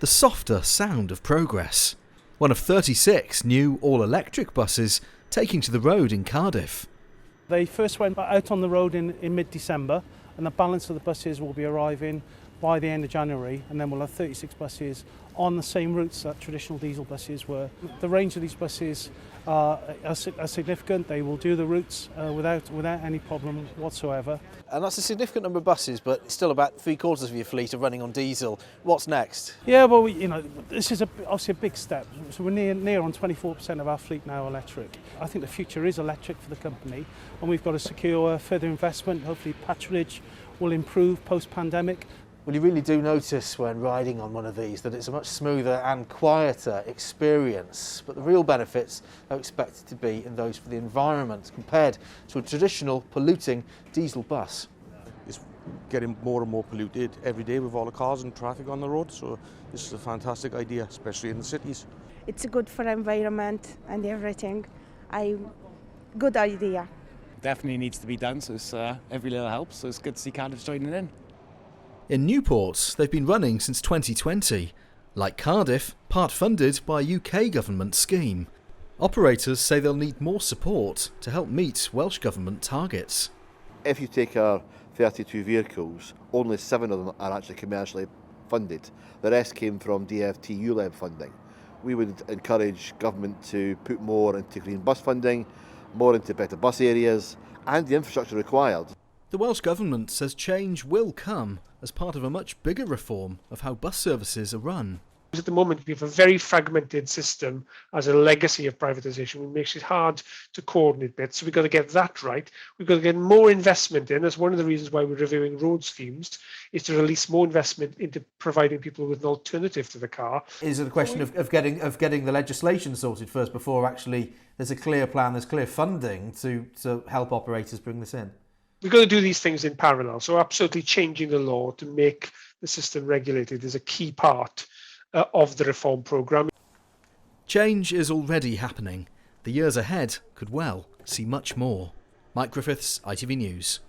the softer sound of progress. One of 36 new all-electric buses taking to the road in Cardiff. They first went out on the road in mid-December, and the balance of the buses will be arriving by the end of January, and then we'll have 36 buses on the same routes that traditional diesel buses were. The range of these buses are significant. They will do the routes without any problem whatsoever. And that's a significant number of buses, but still about 3/4 of your fleet are running on diesel. What's next? Yeah, well, this is obviously a big step. So we're near on 24% of our fleet now electric. I think the future is electric for the company, and we've got to secure further investment. Hopefully patronage will improve post-pandemic. Well, you really do notice when riding on one of these that it's a much smoother and quieter experience, but the real benefits are expected to be in those for the environment compared to a traditional polluting diesel bus. It's getting more and more polluted every day with all the cars and traffic on the road, so this is a fantastic idea, especially in the cities. It's good for the environment and everything. Good idea. Definitely needs to be done, so every little helps, so it's good to see Cardiff joining in. In Newport, they've been running since 2020. Like Cardiff, part funded by a UK government scheme. Operators say they'll need more support to help meet Welsh Government targets. If you take our 32 vehicles, only 7 of them are actually commercially funded. The rest came from DFT ULEB funding. We would encourage government to put more into green bus funding, more into better bus areas, and the infrastructure required. The Welsh Government says change will come as part of a much bigger reform of how bus services are run. At the moment, we have a very fragmented system as a legacy of privatisation, which makes it hard to coordinate bits. So we've got to get that right. We've got to get more investment in. That's one of the reasons why we're reviewing road schemes, is to release more investment into providing people with an alternative to the car. Is it a question of getting the legislation sorted first before actually there's a clear plan, there's clear funding to help operators bring this in? We've got to do these things in parallel. So absolutely changing the law to make the system regulated is a key part of the reform programme. Change is already happening. The years ahead could well see much more. Mike Griffiths, ITV News.